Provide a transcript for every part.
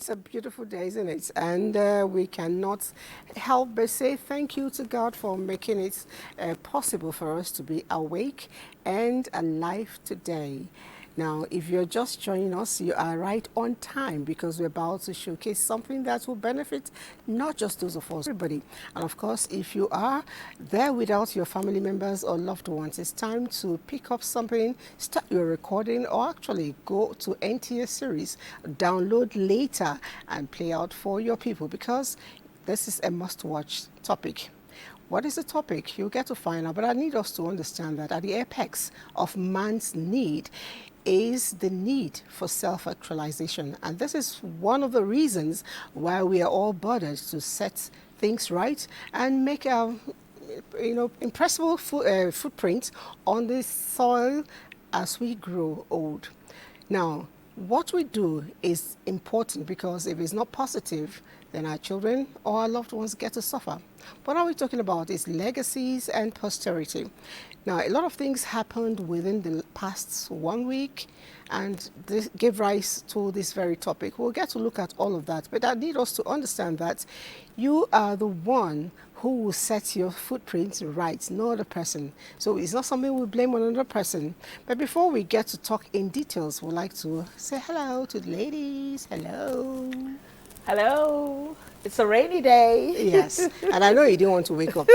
It's a beautiful day, isn't it? And we cannot help but say thank you to God for making it possible for us to be awake and alive today. Now, if you're just joining us, you are right on time because we're about to showcase something that will benefit not just those of us, everybody. And of course, if you are there without your family members or loved ones, it's time to pick up something, start your recording, or actually go to NTA series, download later, and play out for your people because this is a must-watch topic. What is the topic? You'll get to find out, but I need us to understand that at the apex of man's need is the need for self-actualization. And this is one of the reasons why we are all bothered to set things right and make a impressible footprint on the soil as we grow old. Now, what we do is important because if it's not positive, then our children or our loved ones get to suffer. What are we talking about is legacies and posterity. Now, a lot of things happened within the past 1 week and this gave rise to this very topic. We'll get to look at all of that, but I need us to understand that you are the one who will set your footprint right, no other person. So it's not something we blame on another person. But before we get to talk in details, we'd like to say hello to the ladies. Hello. Hello. It's a rainy day. Yes, and I know you didn't want to wake up.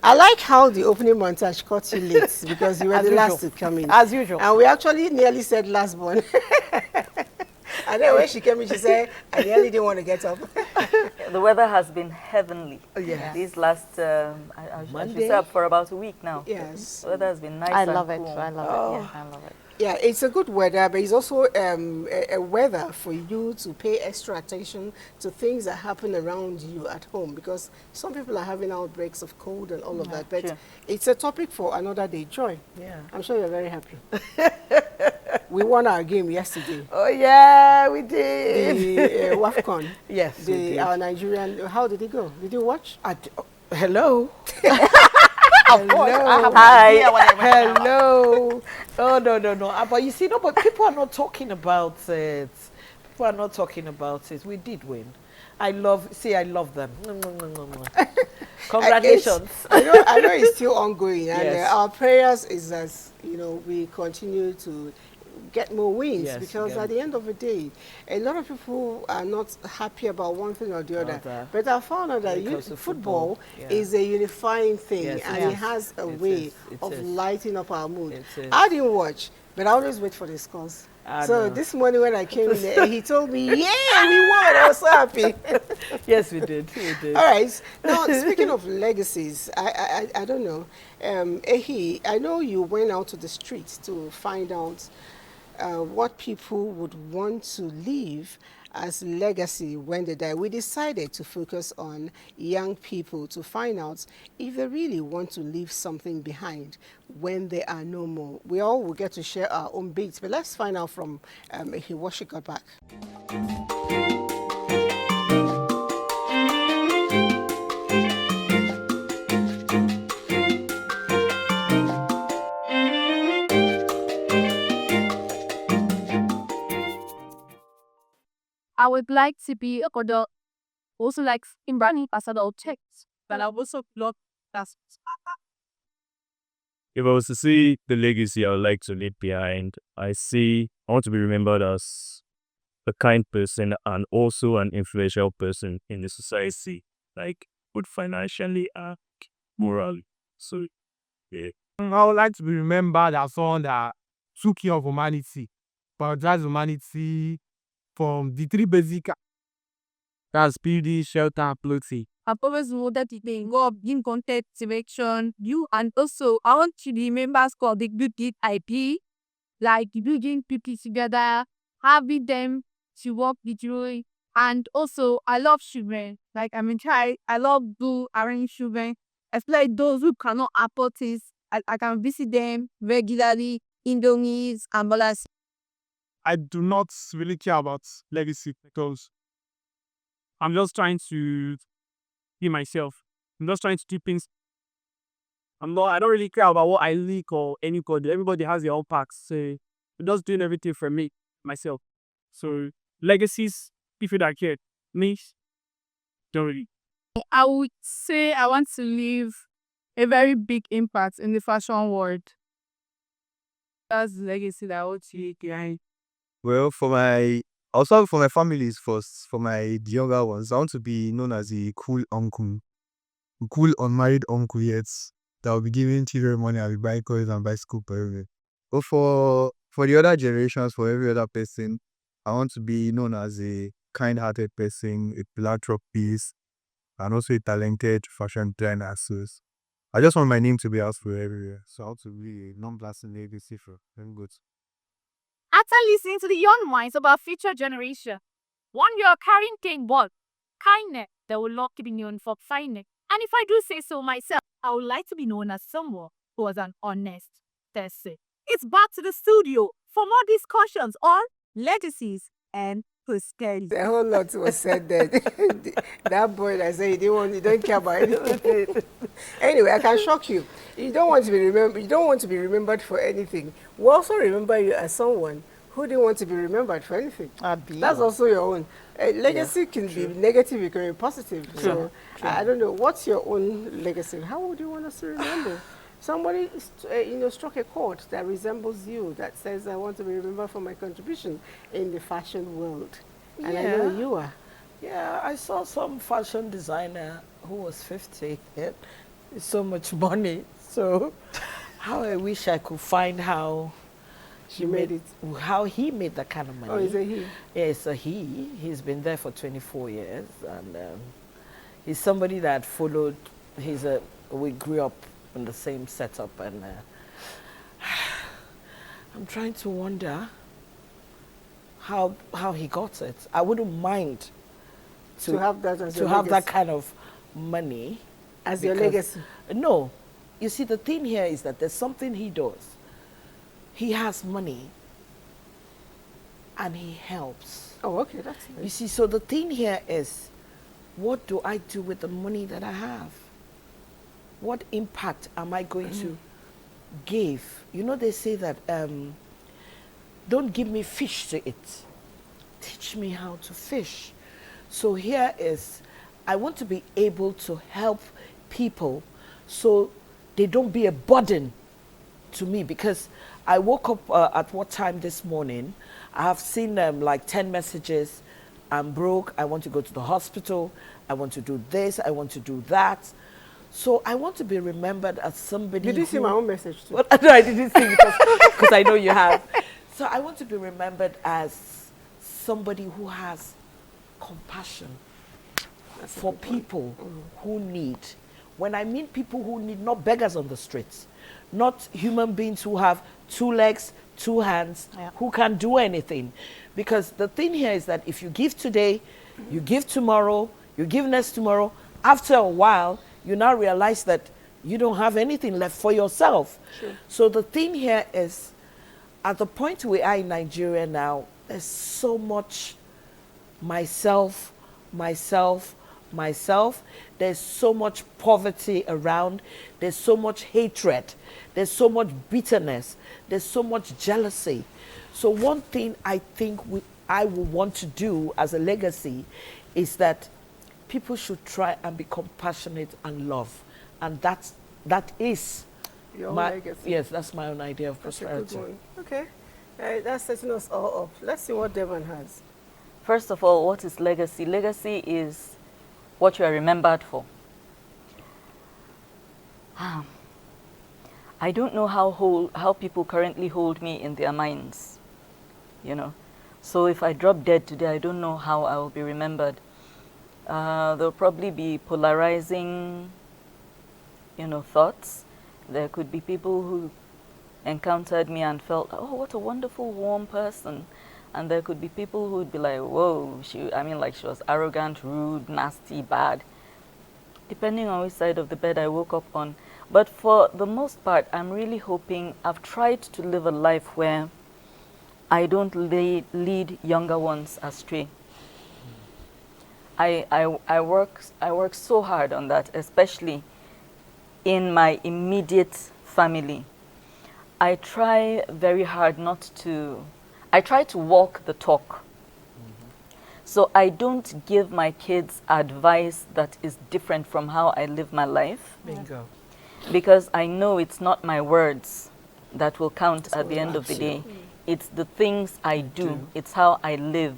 I like how the opening montage caught you late because you were the last to come in. As usual. And we actually nearly said last born. And then when she came in, she said, I nearly didn't want to get up. The weather has been heavenly. Oh, yeah. These last, I should Monday? say up for about a week now. Yes. The weather has been nice I and love it. cool. I love Oh. it. Yeah, I love it. Yeah, it's a good weather, but it's also a weather for you to pay extra attention to things that happen around you at home because some people are having outbreaks of cold and all of that. But Sure. it's a topic for another day. Joy, Yeah. I'm sure you're very happy. We won our game yesterday. Oh yeah, we did. The WAFCON. Yes, we did. Our Nigerian. How did it go? Did you watch? Hello. Of course. Hi. Hello. Oh no. But you see, no. But people are not talking about it. People are not talking about it. We did win. I love them. Congratulations. I know it's still ongoing, and Yes. our prayers is as we continue to get more wins Yes, because get at the end of the day, a lot of people are not happy about one thing or the other. Other. But I found out that When it comes to football football, is a unifying thing, Yes, and it it is. has a It way is. It of is. lighting up our mood. It is. I didn't watch, but I always wait for the scores. I So know. this morning when I came in there, he told me, "Yeah, we won." I was so happy. Yes, we did. We did. All right. Now, speaking of legacies, I don't know. Ehi, I know you went out to the streets to find out what people would want to leave as legacy when they die. We decided to focus on young people to find out if they really want to leave something behind when they are no more. We all will get to share our own beats, but let's find out from Ehi what she got back. I would like to be a coder, also like Imbrani Pasado text, but I also love that. If I was to see the legacy I would like to leave behind, I want to be remembered as a kind person and also an influential person in the society, like both financially and morally. So, yeah. I would like to be remembered as someone that took care of humanity, prioritized humanity from the three basic. That's beauty, shelter, and clothing. I've always wanted to be involved in content direction. You and also I want to remember called the good deed IP, like building people together, having them to work with you. And also I love children. Like I'm a child, I love do arrange children, especially those who cannot afford things. I can visit them regularly, Indomies and Bolas. I do not really care about legacy because I'm just trying to be myself. I'm just trying to do things. I don't really care about what I leak or anybody. Everybody has their own packs. So I'm just doing everything for me, myself. So legacies people that care. Me, don't really. I would say I want to leave a very big impact in the fashion world. That's the legacy that I want to leave behind. Well, also for my families first, for the younger ones, I want to be known as a cool uncle, a cool unmarried uncle yet that will be giving children money and be buying clothes and bicycle for everywhere. But for the other generations, for every other person, I want to be known as a kind-hearted person, a philanthropist, and also a talented fashion designer. So I just want my name to be out for everywhere. So I want to be a non-blasting legacy for them good. After listening to the young minds of our future generation, one year carrying cane ball, kindness, they will not be known for kindness. And if I do say so myself, I would like to be known as someone who was an honest person. It's back to the studio for more discussions on legacies and posterity. A whole lot was said there. That boy that said he don't care about anything. Anyway, I can shock you. You don't want to be remembered. You don't want to be remembered for anything. We also remember you as someone who didn't want to be remembered for anything. That's also your own. Legacy can be negative, it can be positive. So I don't know. What's your own legacy? How would you want us to remember? Somebody, struck a chord that resembles you, that says, I want to be remembered for my contribution in the fashion world. And I know you are. Yeah, I saw some fashion designer who was 50. Yeah, so much money. So how I wish I could find how She made it. How he made that kind of money. Oh, is it he? Yeah, it's a he. He's been there for 24 years. And he's somebody that followed, we grew up in the same setup, and I'm trying to wonder how he got it. I wouldn't mind To have that as to your have that legacy. kind of money As your because- legacy. No, you see, the thing here is that there's something he does. He has money, and he helps. Oh, okay, that's You nice. see, so the thing here is, what do I do with the money that I have? What impact am I going to give? You know, they say that, don't give me fish to eat. Teach me how to fish. So here is, I want to be able to help people so they don't be a burden to me, because I woke up at what time this morning? I have seen like 10 messages. I'm broke. I want to go to the hospital. I want to do this. I want to do that. So I want to be remembered as somebody. Did you see who- my own message too? Well, no, I didn't see because I know you have. So I want to be remembered as somebody who has compassion for people who need. When I mean people who need, not beggars on the streets, not human beings who have 2 legs, 2 hands, who can't do anything. Because the thing here is that if you give today, you give tomorrow, you give next tomorrow, after a while, you now realize that you don't have anything left for yourself. So the thing here is, at the point we are in Nigeria now, there's so much myself. There's so much poverty around. There's so much hatred. There's so much bitterness. There's so much jealousy. So one thing I think I would want to do as a legacy is that people should try and be compassionate and love. And that is Your own my legacy. yes, that's my own idea of That's a good prosperity. one. Okay. That's setting us all up. Let's see what Devon has. First of all, what is legacy? Legacy is what you are remembered for. I don't know how people currently hold me in their minds, you know. So if I drop dead today, I don't know how I will be remembered. There'll probably be polarizing, thoughts. There could be people who encountered me and felt, oh, what a wonderful, warm person. And there could be people who'd be like, whoa, she was arrogant, rude, nasty, bad. Depending on which side of the bed I woke up on. But for the most part, I'm really hoping, I've tried to live a life where I don't lead younger ones astray. I work so hard on that, especially in my immediate family. I try very hard I try to walk the talk. So I don't give my kids advice that is different from how I live my life, Bingo. because I know it's not my words that will count at the end of the action. day. It's the things I do. It's how I live.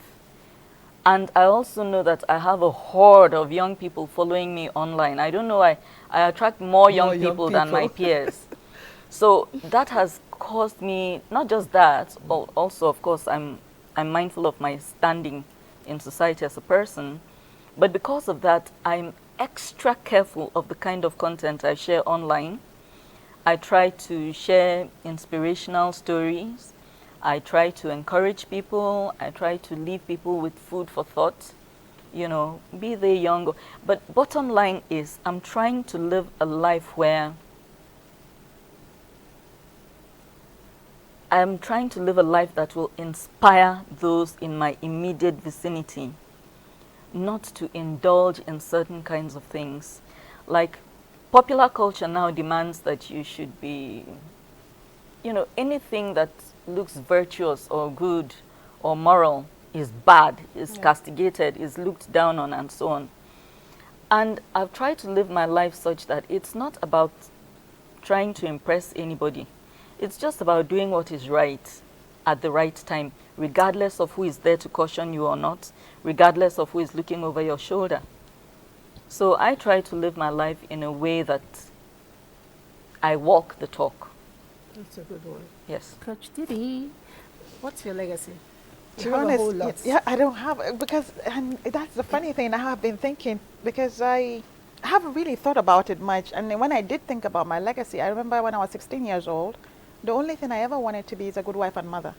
And I also know that I have a horde of young people following me online. I don't know why. I attract more young people than my peers. So that has caused me, not just that, also, of course, I'm mindful of my standing in society as a person. But because of that, I'm extra careful of the kind of content I share online. I try to share inspirational stories. I try to encourage people. I try to leave people with food for thought, you know, be they young. But bottom line is, I'm trying to live a life where I'm trying to live a life that will inspire those in my immediate vicinity, not to indulge in certain kinds of things. Like, popular culture now demands that you should be, you know, anything that looks virtuous or good or moral is bad, is castigated, is looked down on, and so on. And I've tried to live my life such that it's not about trying to impress anybody. It's just about doing what is right at the right time, regardless of who is there to caution you or not, regardless of who is looking over your shoulder. So I try to live my life in a way that I walk the talk. That's a good one. Yes. Coach Diddy, what's your legacy? To You be have a whole honest, lot. yeah, I don't have, because, and that's the funny thing, I have been thinking, because I haven't really thought about it much. And then when I did think about my legacy, I remember when I was 16 years old, the only thing I ever wanted to be is a good wife and mother.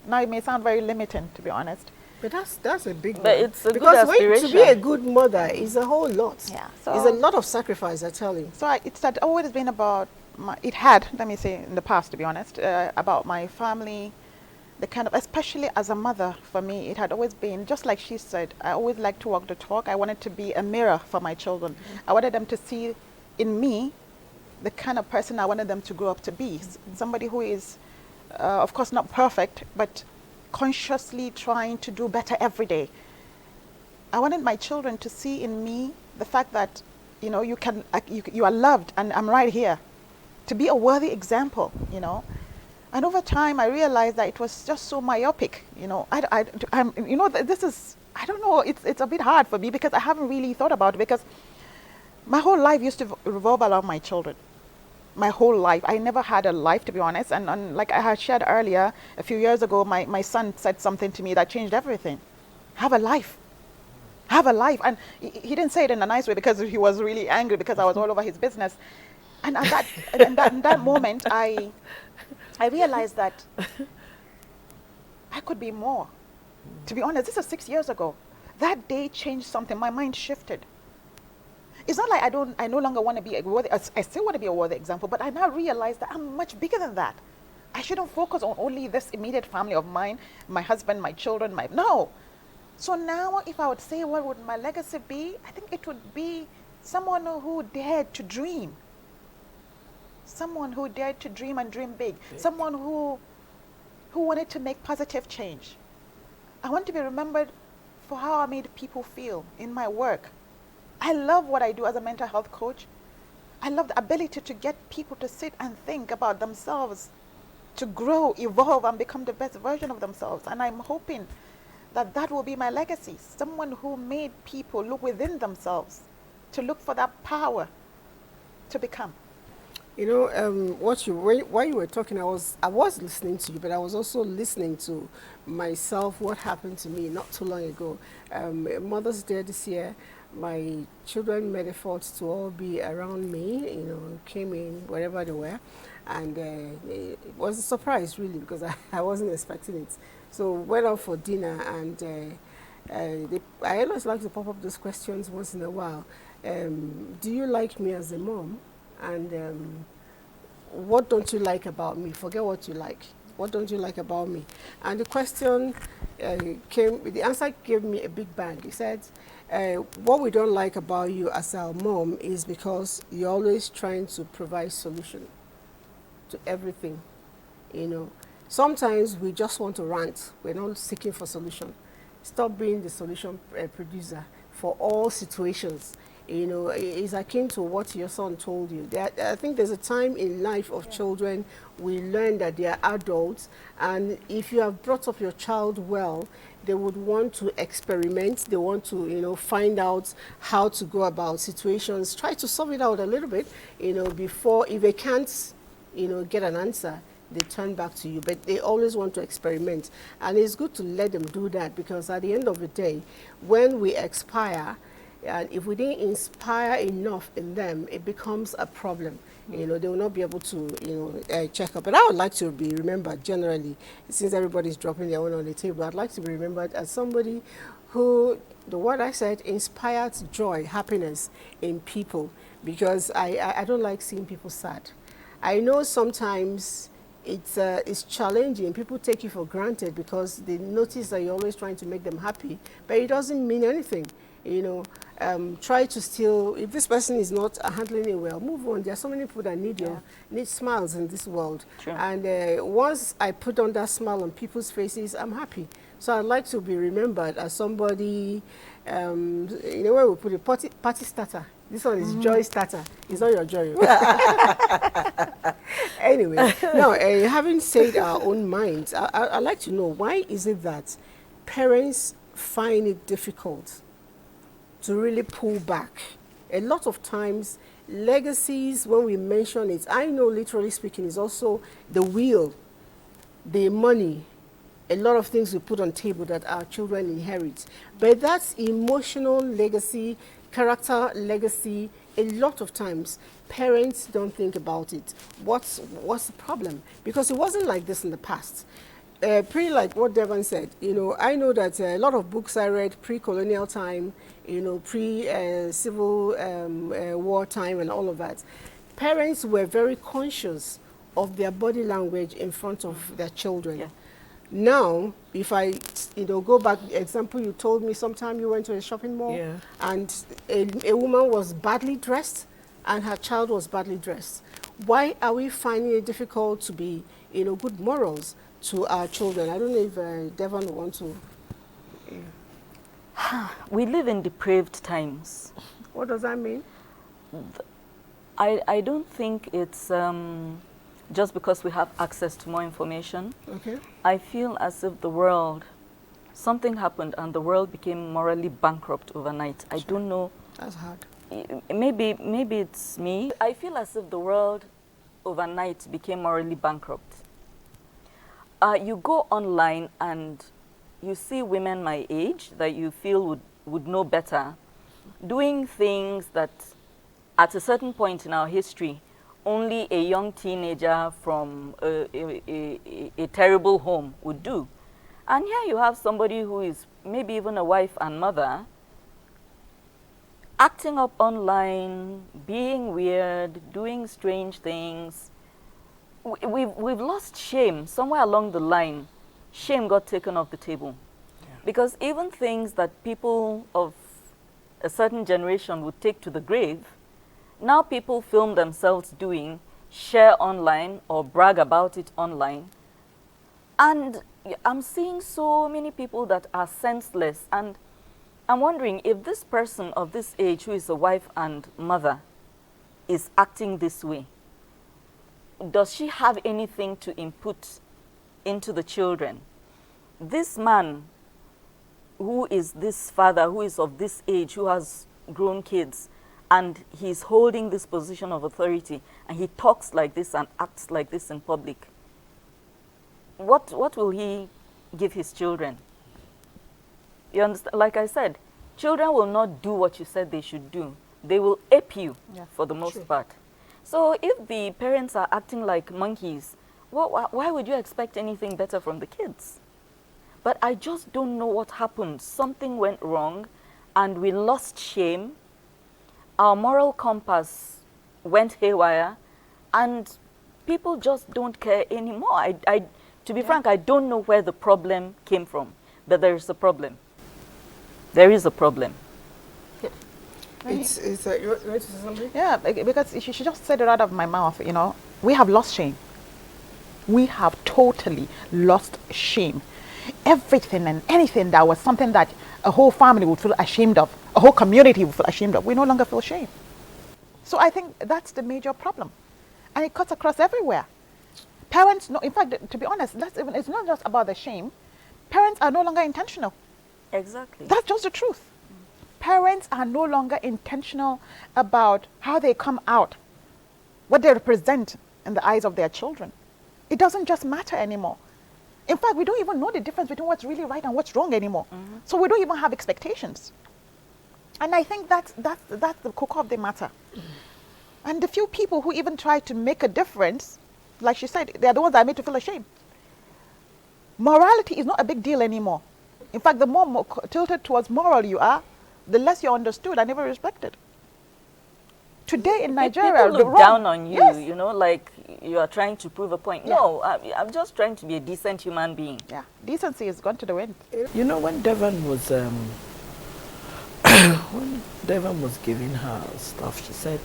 Now it may sound very limiting, to be honest. But that's a big But one. it's a good because to be a aspiration. good mother is a whole lot. Yeah, It's so- a lot of sacrifice, I tell you. So it's had always been about, it had, let me say, in the past, to be honest, about my family, the kind of, especially as a mother, for me, it had always been, just like she said, I always like to walk the talk. I wanted to be a mirror for my children. I wanted them to see in me the kind of person I wanted them to grow up to be. Somebody who is, of course, not perfect, but consciously trying to do better every day. I wanted my children to see in me the fact that, you know, you are loved and I'm right here. To be a worthy example, you know. And over time, I realized that it was just so myopic, you know. I'm, you know, this is, I don't know, it's a bit hard for me because I haven't really thought about it, because my whole life used to revolve around my children. My whole life. I never had a life, to be honest. And like I had shared earlier, a few years ago, my son said something to me that changed everything. Have a life. Have a life. And he didn't say it in a nice way because he was really angry because I was all over his business. And at that, in that moment, I realized that I could be more. To be honest, this is 6 years ago. That day changed something. My mind shifted. It's not like I no longer want to be a worthy, I still want to be a worthy example, but I now realize that I'm much bigger than that. I shouldn't focus on only this immediate family of mine, my husband, my children, no. So now if I would say what would my legacy be, I think it would be someone who dared to dream. Someone who dared to dream and dream big. Someone who wanted to make positive change. I want to be remembered for how I made people feel in my work. I love what I do as a mental health coach. I love the ability to get people to sit and think about themselves, to grow, evolve, and become the best version of themselves. And I'm hoping that that will be my legacy. Someone who made people look within themselves, to look for that power to become. You know, while you were talking, I was listening to you, but I was also listening to myself. What happened to me not too long ago? Mother's Day this year. My children made efforts to all be around me. You know, came in wherever they were, and it was a surprise really because I wasn't expecting it. So went out for dinner, and I always like to pop up those questions once in a while. Do you like me as a mom? And what don't you like about me? Forget what you like. What don't you like about me? And the question the answer gave me a big bang. He said, what we don't like about you as our mom is because you're always trying to provide solution to everything. You know, sometimes we just want to rant. We're not seeking for solution. Stop being the solution producer for all situations. You know, it's akin to what your son told you. I think there's a time in life of children we learn that they are adults, and if you have brought up your child well, they would want to experiment. They want to, you know, find out how to go about situations, try to solve it out a little bit, you know, before, if they can't, you know, get an answer, they turn back to you. But they always want to experiment. And it's good to let them do that, because at the end of the day, when we expire, and if we didn't inspire enough in them, it becomes a problem. You know, they will not be able to, you know, check up. But I would like to be remembered generally, since everybody's dropping their own on the table, I'd like to be remembered as somebody who, the word I said, inspired joy, happiness in people, because I don't like seeing people sad. I know sometimes it's challenging. People take you for granted because they notice that you're always trying to make them happy, but it doesn't mean anything. You know, try to still, if this person is not handling it well, move on. There are so many people that need smiles in this world. True. And once I put on that smile on people's faces, I'm happy. So I'd like to be remembered as somebody, in a way we put it, party starter. This one is joy starter. It's not your joy. Anyway, now, having said our own minds, I'd like to know, why is it that parents find it difficult to really pull back? A lot of times, legacies, when we mention it, I know literally speaking, is also the will, the money, a lot of things we put on table that our children inherit. But that's emotional legacy, character legacy. A lot of times, parents don't think about it. What's the problem? Because it wasn't like this in the past. Pretty like what Devon said, you know, I know that a lot of books I read pre-colonial time, you know, pre-civil war time and all of that, parents were very conscious of their body language in front of their children. Yeah. Now, if I, you know, go back, example, you told me sometime you went to a shopping mall and a woman was badly dressed and her child was badly dressed. Why are we finding it difficult to be, you know, good morals to our children? I don't know if Devon will want to. We live in depraved times. What does that mean? I don't think it's just because we have access to more information. Okay. I feel as if the world, something happened and the world became morally bankrupt overnight. I don't know. That's hard. Maybe it's me. I feel as if the world overnight became morally bankrupt. You go online and you see women my age that you feel would know better, doing things that at a certain point in our history, only a young teenager from a terrible home would do. And here you have somebody who is maybe even a wife and mother, acting up online, being weird, doing strange things. We've lost shame. Somewhere along the line, shame got taken off the table. Yeah. Because even things that people of a certain generation would take to the grave, now people film themselves doing, share online or brag about it online. And I'm seeing so many people that are senseless, and I'm wondering if this person of this age who is a wife and mother is acting this way, does she have anything to input into the children? This man who is this father, who is of this age, who has grown kids, and he's holding this position of authority, and he talks like this and acts like this in public, what will he give his children? You understand? Like I said, children will not do what you said they should do. They will ape you for the most part. So if the parents are acting like monkeys, why would you expect anything better from the kids? But I just don't know what happened. Something went wrong, and we lost shame. Our moral compass went haywire, and people just don't care anymore. To be frank, I don't know where the problem came from, but there is a problem. There is a problem. You want to say something? Yeah, because she just said it out of my mouth, you know. We have lost shame. We have totally lost shame. everything and anything that was something that a whole family would feel ashamed of, a whole community would feel ashamed of, we no longer feel shame. So I think that's the major problem. And it cuts across everywhere. Parents, no, in fact, to be honest, it's not just about the shame. Parents are no longer intentional. Exactly. That's just the truth. Parents are no longer intentional about how they come out, what they represent in the eyes of their children. It doesn't just matter anymore. In fact, we don't even know the difference between what's really right and what's wrong anymore. So we don't even have expectations. And I think that's the core of the matter. And the few people who even try to make a difference, like she said, they're the ones that are made to feel ashamed. Morality is not a big deal anymore. In fact, the more tilted towards moral you are, the less you're understood and even respected. Today in Nigeria, people look down on you, yes. you know, like you are trying to prove a point. Yeah. No, I'm just trying to be a decent human being. Yeah, decency has gone to the wind. You know, when Devon was giving her stuff, she said,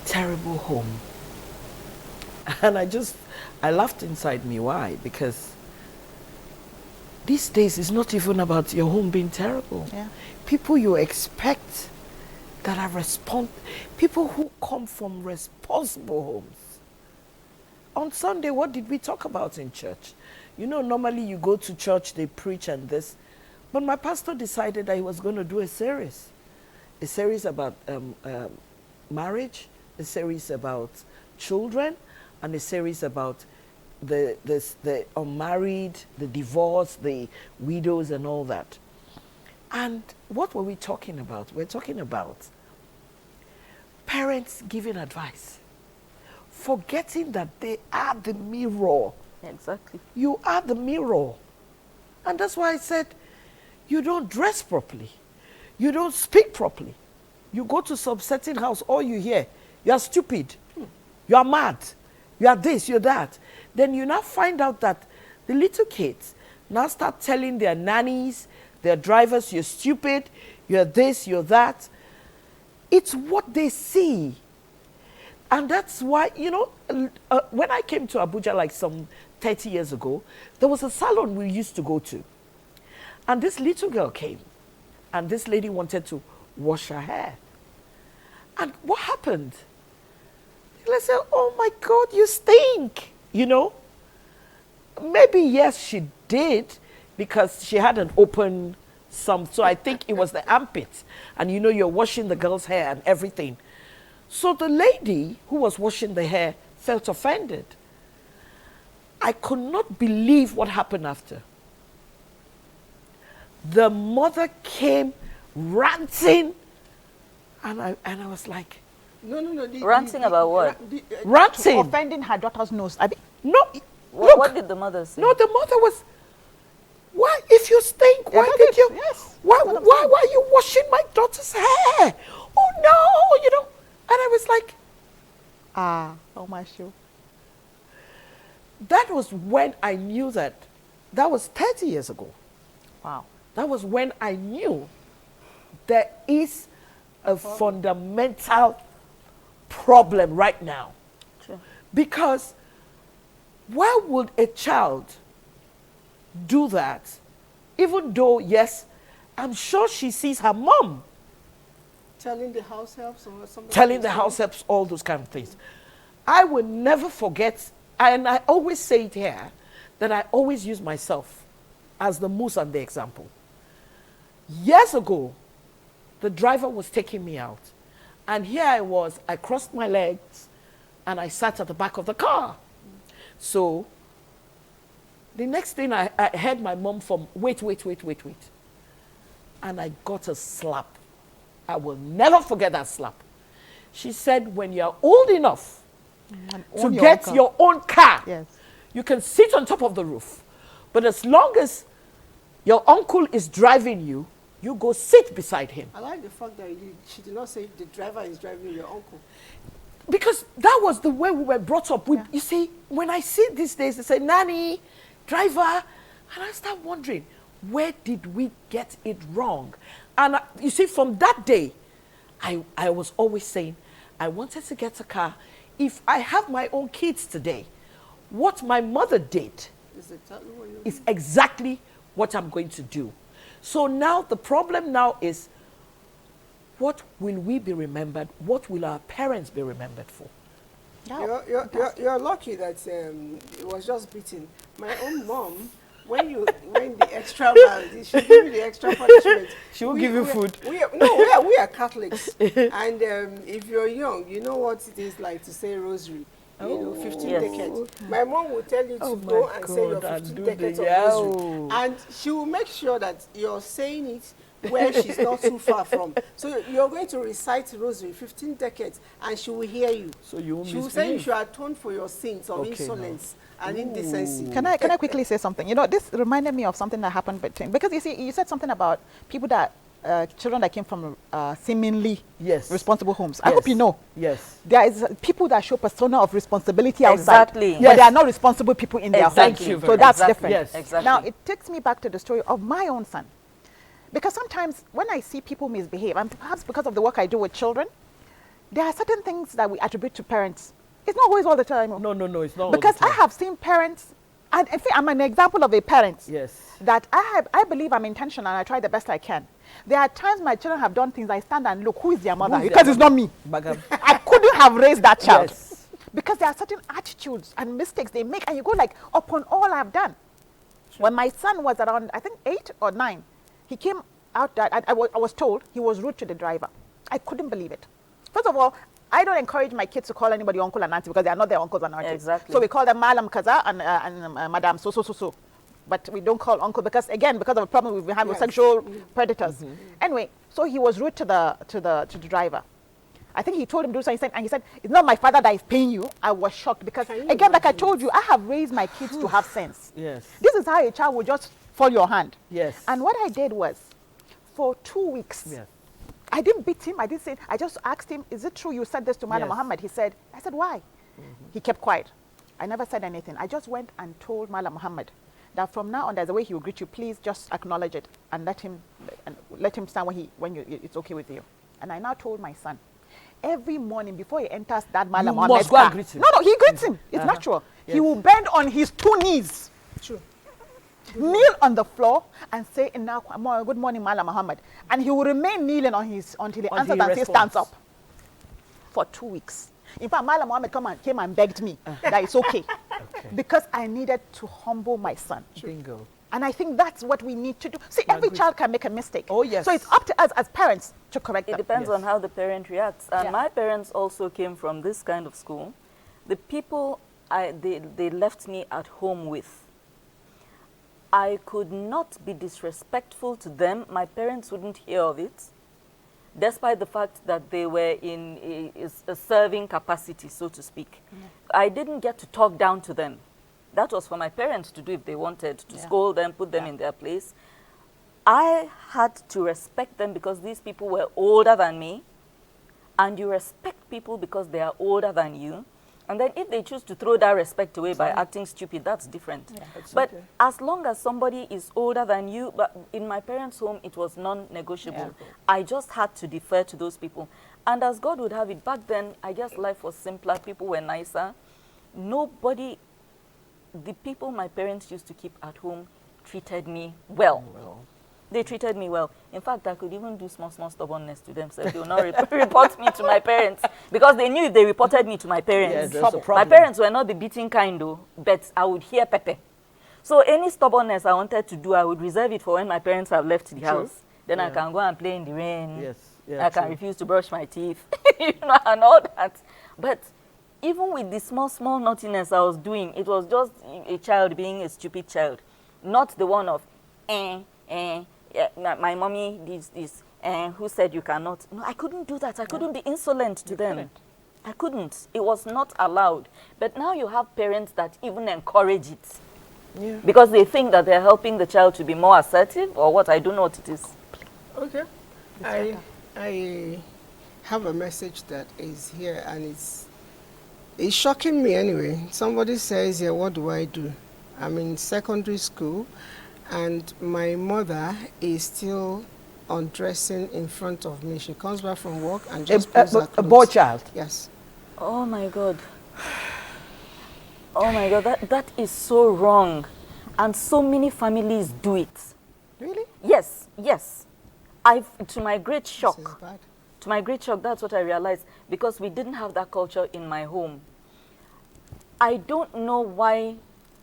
"Terrible home," and I laughed inside me. Why? Because these days it's not even about your home being terrible. Yeah. People you expect that are people who come from responsible homes. On Sunday, what did we talk about in church? You know, normally you go to church, they preach and this, but my pastor decided that he was going to do a series about marriage, a series about children, and a series about the unmarried, the divorced, the widows and all that. And what were we talking about? We're talking about parents giving advice, forgetting that they are the mirror. Exactly. You are the mirror. And that's why I said, you don't dress properly. You don't speak properly. You go to some certain house, all you hear, you are stupid. You are mad. You are this, you're that. Then you now find out that the little kids now start telling their nannies, their drivers, you're stupid, you're this, you're that. It's what they see. And that's why, you know, when I came to Abuja like some 30 years ago, there was a salon we used to go to. And this little girl came, and this lady wanted to wash her hair. And what happened? They said, "Oh my God, you stink," you know. Maybe, yes, she did, because she had an open some, so I think it was the armpit. And you know, you're washing the girl's hair and everything. So the lady who was washing the hair felt offended. I could not believe what happened after. The mother came ranting, and I was like, No. Ranting about what? ranting. Offending her daughter's nose. No, What did the mother say? no, the mother was, why, if you stink, why Yeah, did you, yes. why are you washing my daughter's hair? Oh no, you know. And I was like, Oh my shoe. that was when I knew that was 30 years ago. Wow. That was when I knew there is a fundamental problem right now. True. Because why would a child do that, even though, yes, I'm sure she sees her mom Telling the house helps or something. telling the house helps, all those kind of things. I will never forget, and I always say it here, that I always use myself as the moose and the example. Years ago, the driver was taking me out, and here I was, I crossed my legs, and I sat at the back of the car. So, the next thing I heard my mom from, wait. And I got a slap. I will never forget that slap. She said, when you're old enough to get your own car, Yes. you can sit on top of the roof. But as long as your uncle is driving you, you go sit beside him. I like the fact that she did not say the driver is driving your uncle. Because that was the way we were brought up. You see, when I see these days, they say, nanny, driver, and I start wondering, where did we get it wrong? And you see, from that day, I was always saying, I wanted to get a car. If I have my own kids today, what my mother did Is exactly what you is exactly what I'm going to do. So now the problem now is, what will we be remembered? What will our parents be remembered for? You're lucky that it was just beaten. My own mom, when the extra mile, she give you the extra punishment. She will give you food. We are Catholics, and if you're young, you know what it is like to say rosary. You know, 15 Yes. decades. My mom will tell you to go and say your 15 decades of rosary, and she will make sure that you're saying it where she's not too far from. So you're going to recite rosary 15 decades, and she will hear you. So you won't She will say you should atone for your sins of insolence and indecency. Can I quickly say something? You know, this reminded me of something that happened between, because you see, you said something about people that children that came from seemingly responsible homes. I hope you know. Yes. There is people that show persona of responsibility outside. Exactly. But they are not responsible people in their Exactly. homes. Thank you So very that's much. different. Yes. Exactly. Now, it takes me back to the story of my own son. Because sometimes when I see people misbehave, and perhaps because of the work I do with children, there are certain things that we attribute to parents. It's not always all the time. No, it's not. Because all the I have seen parents, and in fact, I'm an example of a parent. Yes. That I believe I'm intentional and I try the best I can. There are times my children have done things, I stand and look, who is their mother? Who's Because their it's not me. Bagam. I couldn't have raised that child. Yes. Because there are certain attitudes and mistakes they make, and you go like, upon all I've done. When my son was around, I think 8 or 9, he came out that I was told he was rude to the driver. I couldn't believe it. First of all, I don't encourage my kids to call anybody uncle and auntie because they are not their uncles and aunties. Exactly. So we call them Malam Kaza and Madam so. But we don't call uncle because, again, because of a problem we've been having with sexual predators. Anyway, so he was rude to the driver. I think he told him to do something, and he said, "It's not my father that is paying you." I was shocked because, again, like I told you, I have raised my kids to have sense. Yes. This is how a child will just fall your hand. Yes. And what I did was, for 2 weeks, Yes. I didn't beat him. I didn't say, I just asked him, "Is it true you said this to Madam Yes. Muhammad?" He said, I said, "Why?" He kept quiet. I never said anything. I just went and told Madam Muhammad that from now on, there's a way he will greet you. Please just acknowledge it and let him stand when it's okay with you. And I now told my son, every morning before he enters that Madam Muhammad's must go and car, greet him. no, he greets him. It's natural. Yes. He will bend on his 2 knees. True. Kneel on the floor and say, "Good morning, Mala Muhammad." And he will remain kneeling on until he answers and he stands up. For 2 weeks. In fact, Mala Muhammad came and begged me that it's okay. Because I needed to humble my son. Bingo. And I think that's what we need to do. See, every child can make a mistake. Oh, yes. So it's up to us as parents to correct It them. depends on how the parent reacts. And Yeah. my parents also came from this kind of school. The people they left me at home with, I could not be disrespectful to them. My parents wouldn't hear of it, despite the fact that they were in a serving capacity, so to speak. I didn't get to talk down to them. That was for my parents to do if they wanted to scold them, put them in their place. I had to respect them because these people were older than me. And you respect people because they are older than you. And then if they choose to throw that respect away by acting stupid, that's different. But as long as somebody is older than you, but in my parents' home, it was non-negotiable. I just had to defer to those people. And as God would have it, back then, I guess life was simpler. People were nicer. The people my parents used to keep at home treated me well. They treated me well. In fact, I could even do small stubbornness to them. So they will not report me to my parents. Because they knew if they reported me to my parents, there's a my problem. parents were not the beating kind though, but I would hear Pepe. So any stubbornness I wanted to do, I would reserve it for when my parents have left the house. Then I can go and play in the rain. Yes. I can refuse to brush my teeth, and all that. But even with the small naughtiness I was doing, it was just a child being a stupid child. Not the one of, my mommy this, who said you cannot. No, I couldn't do that. I couldn't be insolent to them. I couldn't. It was not allowed. But now you have parents that even encourage it. Because they think that they're helping the child to be more assertive or what. I don't know what it is. Okay. I have a message that is here, and it's shocking me anyway. Somebody says, yeah, what do I do? I'm in secondary school, and my mother is still undressing in front of me. She comes back from work and just pulls her A clothes. boy child. Yes. Oh my God. Oh my God, that is so wrong. And so many families do it. Really? Yes, yes. To my great shock, that's what I realized, because we didn't have that culture in my home. I don't know why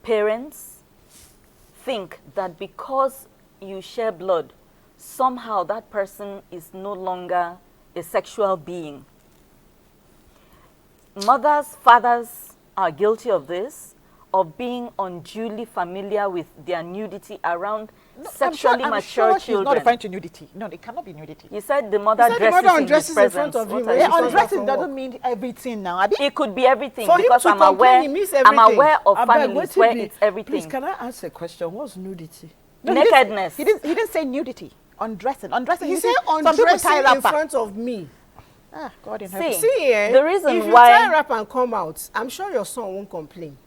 parents think that because you share blood, somehow that person is no longer a sexual being. Mothers, fathers are guilty of this, of being unduly familiar with their nudity around sexually I'm mature sure she's children. not referring to nudity. No, it cannot be nudity. You said the mother dresses in his front of him. presence. What are Yeah, you saying? undressing doesn't mean everything now. I mean, It could be everything, For him because to I'm complain, aware. it means I'm everything. aware of Abeg, families wetin where be- it's everything. Please, can I ask a question? What's nudity? no, Nakedness. He didn't say nudity. Undressing. Undressing. He you said see, some people undressing tie in wrapper. front of me. Ah, God in heaven. See, See, the reason if you why tie wrap and come out, I'm sure your son won't complain.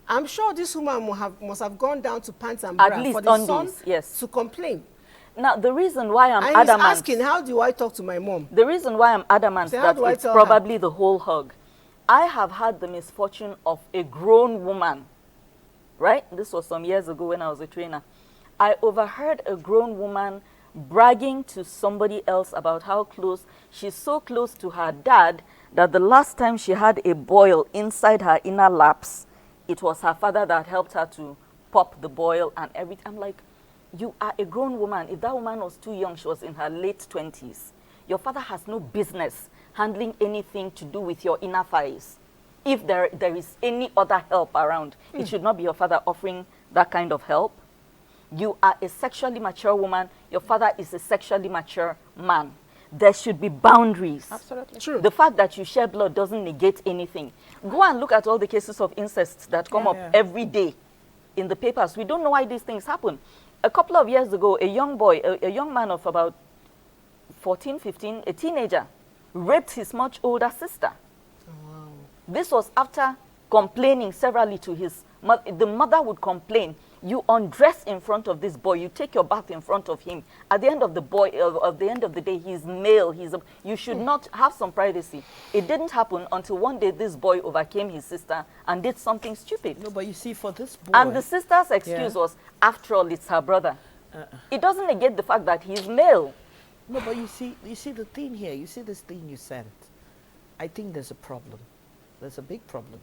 I'm sure this woman must have gone down to pants and At bra least for the undies, son yes. to complain. now the reason why I'm And he's adamant. asking, how do I talk to my mom? The reason why I'm adamant So how that do I it's tell her? probably the whole hug. I have had the misfortune of a grown woman, right? This was some years ago when I was a trainer. I overheard a grown woman bragging to somebody else about how close, she's so close to her dad that the last time she had a boil inside her inner laps, it was her father that helped her to pop the boil and everything. I'm like, you are a grown woman. If that woman was too young, she was in her late 20s. Your father has no business handling anything to do with your inner thighs. If there is any other help around, it should not be your father offering that kind of help. You are a sexually mature woman. Your father is a sexually mature man. There should be boundaries. Absolutely. True. The fact that you share blood doesn't negate anything. Go and look at all the cases of incest that come up every day in the papers. We don't know why these things happen. A couple of years ago, a young boy, a young man of about 14, 15, a teenager, raped his much older sister. Wow. This was after complaining severally to his mother. The mother would complain. You undress in front of this boy. You take your bath in front of him. At the end of the day, he's male. You should not have some privacy. It didn't happen until one day this boy overcame his sister and did something stupid. No, but you see, for this boy, And the sister's excuse was, after all, it's her brother. It doesn't negate the fact that he's male. no, but you see the thing here. You see this thing you sent. I think there's a problem. There's a big problem,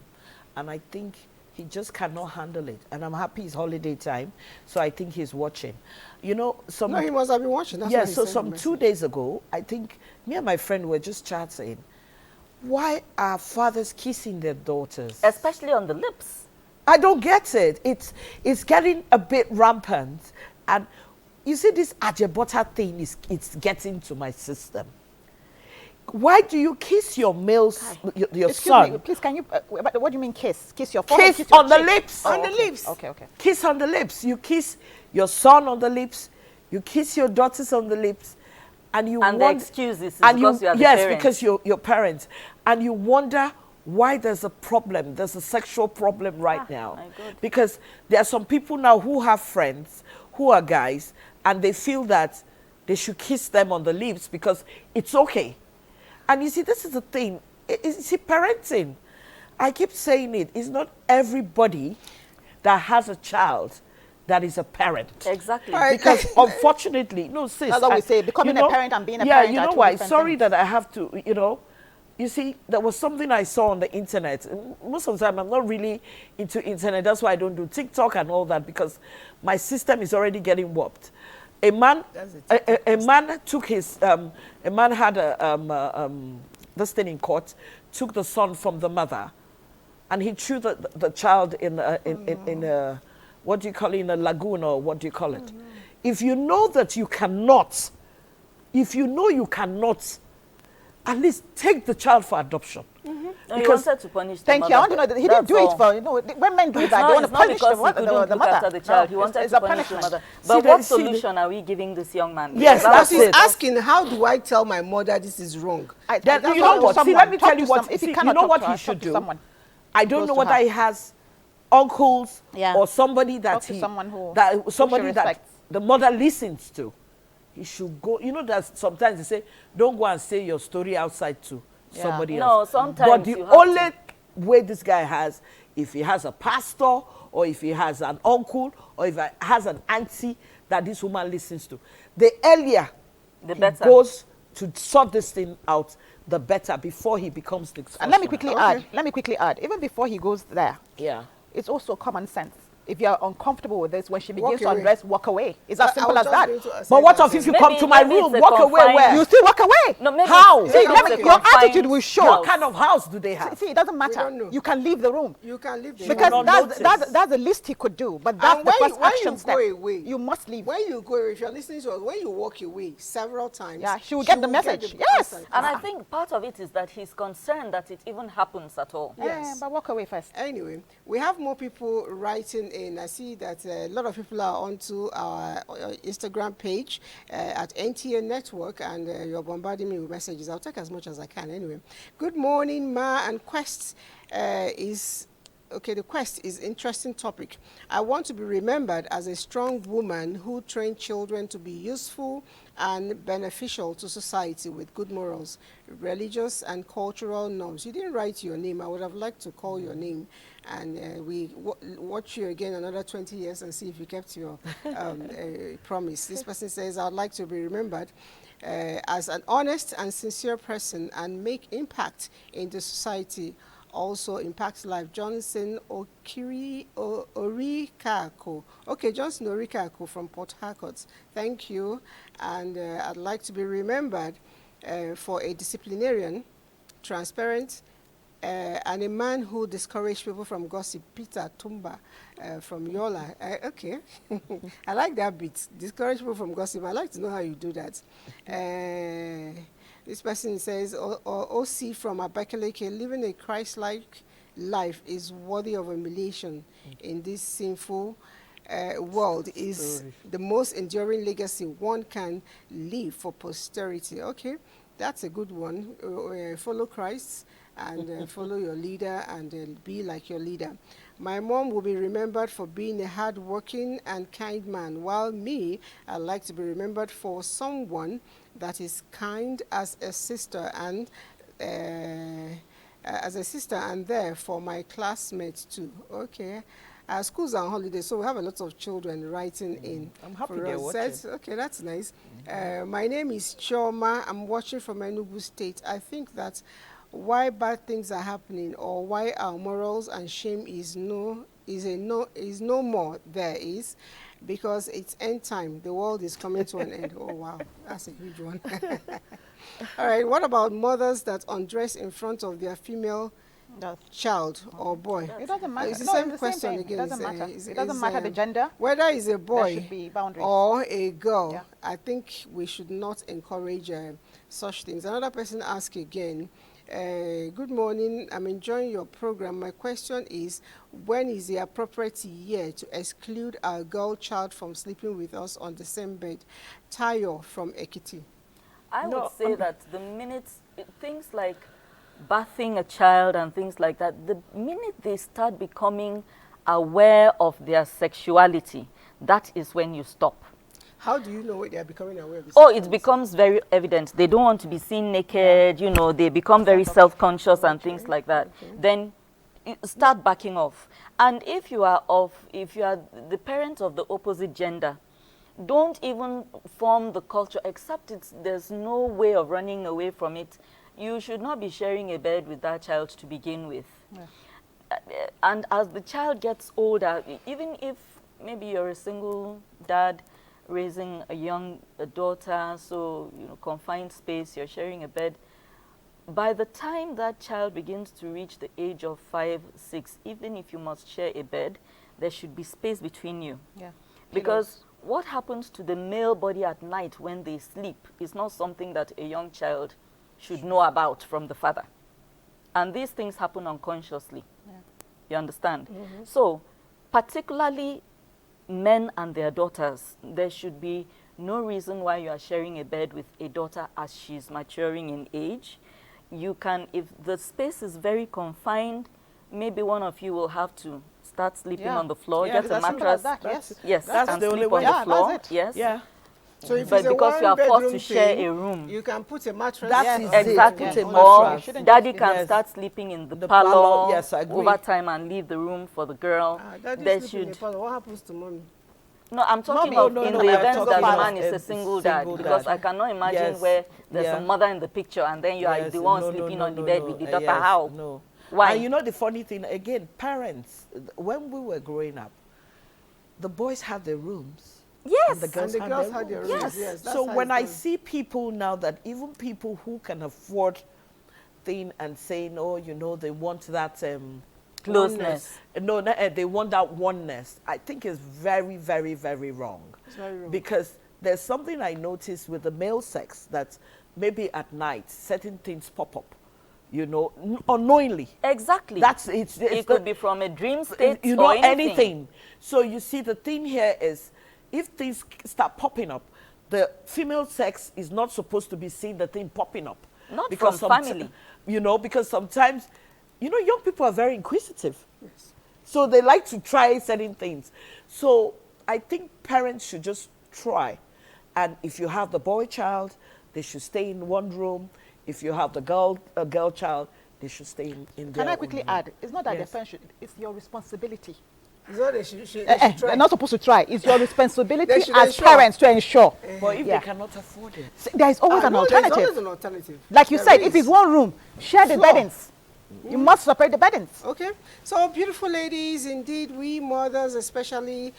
and I think he just cannot handle it. And I'm happy it's holiday time, so I think he's watching. You know, No, he must have been watching. That's yeah, why he so sent the some message. 2 days ago, I think me and my friend were just chatting. Why are fathers kissing their daughters? Especially on the lips. I don't get it. It's getting a bit rampant, and you see this ajebota thing it's getting to my system. Why do you kiss your your Excuse son? me, please, can you, what do you mean kiss? Kiss your forehead? Kiss your on the cheek? lips. Oh, On the okay. lips. Okay, okay. Kiss on the lips. You kiss your son on the lips. You kiss your daughters on the lips, and you And the want, excuse is and because you are the yes, parent. because you're parents, and you wonder why there's a problem. There's a sexual problem right now, my God. because there are some people now who have friends who are guys, and they feel that they should kiss them on the lips because it's okay. And you see, this is the thing. See, parenting, I keep saying it, it's not everybody that has a child that is a parent. Exactly. Because unfortunately, no, sis. That's what we say, becoming a parent and being a yeah, parent you are know two why? different Sorry things. that I have to, you see, there was something I saw on the internet. Most of the time, I'm not really into internet. That's why I don't do TikTok and all that, because my system is already getting warped. A man, a man took his, a man had this thing in court, took the son from the mother, and he threw the child in a, what do you call it, in a lagoon, or what do you call it? If you know that you cannot, if you know you cannot, at least take the child for adoption. No, he wanted to punish the Thank mother. you. I want to know that he didn't That's do all. it for, when men do that, they want to It's not punish because he the couldn't mother. look after the child. He No, wanted it's to a punish the punishment. mother. See, But the- what see, the- solution are we giving this young man? Yes, Because that's He's it. asking, how do I tell my mother this is wrong? Then, Talk you know to what? See, someone, let me talk tell you to what. some- if See, you you cannot know talk what to her, he should talk to do. someone I don't close know to whether her. he has uncles Yeah. or somebody that Talk to he someone who that she somebody that respects. the mother listens to. He should go. You know that sometimes they say, don't go and say your story outside to Yeah. somebody No, else. sometimes But the you have only to. way this guy has, if he has a pastor, or if he has an uncle, or if he has an auntie that this woman listens to, the earlier The he better. goes to sort this thing out, the better, before he becomes the And let me dysfunctional. quickly add. Let me quickly add. Even before he goes there, Yeah. it's also common sense. If you're uncomfortable with this, when she begins to away. undress, walk away. It's I as simple was as just that. going to say But what that, of if you Maybe- come to my maybe room, it's a walk away confined- where? You still walk away. No, maybe How? it's- See, maybe let it's me- a your confined attitude will show. What kind of house do they have? See, it doesn't don't matter. know. You can leave the room. You can leave the Because will not that's, notice. that's the least he could do. But that's And the when first you action step. go away, You must leave. When you go, if you're listening to us, when you walk away several times, Yeah, she will get the message. Yes. message. And I think part of it is that he's concerned that it even happens at all. Yes. But walk away first. Anyway, we have more people writing in. I see that a lot of people are onto our Instagram page at NTA Network, and you're bombarding me with messages. I'll take as much as I can anyway. Good morning, Ma, and Quest is... Okay, the quest is interesting topic. I want to be remembered as a strong woman who trained children to be useful and beneficial to society with good morals, religious and cultural norms. You didn't write your name. I would have liked to call your name, and we watch you again another 20 years and see if you kept your promise. This person says, I'd like to be remembered as an honest and sincere person and make impact in the society. Also impacts life. Johnson Orikako. Okay, Johnson Orikako from Port Harcourt. Thank you. And I'd like to be remembered for a disciplinarian, transparent, and a man who discouraged people from gossip. Peter Tumba from Yola. Okay. I like that bit. Discourage people from gossip. I'd like to know how you do that. This person says, OC from Abakaleke, living a Christ-like life is worthy of emulation in this sinful world is the most enduring legacy one can leave for posterity. Okay, that's a good one. Follow Christ and follow your leader and be like your leader. My mom will be remembered for being a hard-working and kind man, while me, I like to be remembered for someone that is kind as a sister and there for my classmates too. Okay. Schools are on holiday, so we have a lot of children writing in. I'm happy for they're us. watching. Okay, that's nice. My name is Choma. I'm watching from Enugu State. I think that why bad things are happening or why our morals and shame is no more there is because it's end time. The world is coming to an end. Oh wow, that's a huge one. All right, what about mothers that undress in front of their female child or boy? It doesn't matter. It's the No, same it's question thing. again. It doesn't matter. It doesn't It's, matter the gender. whether it's a There boy should be boundaries. or a girl. Yeah. I think we should not encourage such things. Another person asked again, good morning, I'm enjoying your program. My question is, when is the appropriate year to exclude our girl child from sleeping with us on the same bed? Tayo from Ekiti. I would say that the minute things like bathing a child and things like that, the minute they start becoming aware of their sexuality, that is when you stop. How do you know when they are becoming aware of this? Oh, it becomes very evident. They don't want to be seen naked, you know, they become very self-conscious and things like that. Then you start backing off. And if you are the parent of the opposite gender, don't even form the culture, except there's no way of running away from it. You should not be sharing a bed with that child to begin with. Yeah. And as the child gets older, even if maybe you're a single dad raising a daughter, so confined space, you're sharing a bed, by the time that child begins to reach the age of 5, 6, even if you must share a bed, there should be space between you. Yeah. Because what happens to the male body at night when they sleep is not something that a young child should know about from the father. And these things happen unconsciously. Yeah. You understand? Mm-hmm. So, particularly men and their daughters, there should be no reason why you are sharing a bed with a daughter as she's maturing in age. You can, if the space is very confined, maybe one of you will have to start sleeping on the floor, get a mattress. That, yes. Yes, that's and the only sleep way. on the floor. That's it. Yes. Yeah. So if But it's a because you are forced one-bedroom to share thing, a room. you can put a mattress. That is on it. Exactly. Put a Or mattress. daddy can Yes. start sleeping in the The parlor, parlor, yes, I agree. over time and leave the room for the girl. Daddy They sleep in the should. parlor. What happens to mommy? No, I'm talking Mommy, of no, in no, the we are event talking that the about man is a a single dad. single Because dad. I cannot imagine Yes, where there's yeah. a mother in the picture and then you are Yes, the one no, sleeping no, on the no, bed no, with the uh, daughter. yes, How? No. Why? And you know the funny thing, again, parents, when we were growing up, the boys had their rooms. Yes. And the girls, And the girls had had their their rooms. rooms. Yes. That's So how when it's I done. see people now that even people who can afford thing and saying, oh, you know, they want that Closeness. no, they want that oneness. I think is very, very, very wrong. It's very wrong. Because there's something I noticed with the male sex that maybe at night certain things pop up, you know, unknowingly. Exactly. That's It could be from a dream state you or know, anything. So you see, the thing here is, if things start popping up, the female sex is not supposed to be seeing the thing popping up. Not because from family. You know, because sometimes, you know, young people are very inquisitive. Yes. So they like to try certain things. So I think parents should just try. And if you have the boy child, they should stay in one room. If you have the girl child, they should stay in their Can I own quickly room. add? It's not that Yes. the parents should, it's your responsibility. It's not they should They're try. not supposed to try. It's your responsibility They as should ensure. parents to ensure. But if Yeah. they cannot afford it, There is always an No, there's alternative. always an alternative. Like you There said, if is. it's one room, share the Sure. beddings. You must separate the beddings. Okay, so beautiful ladies, indeed, we mothers especially,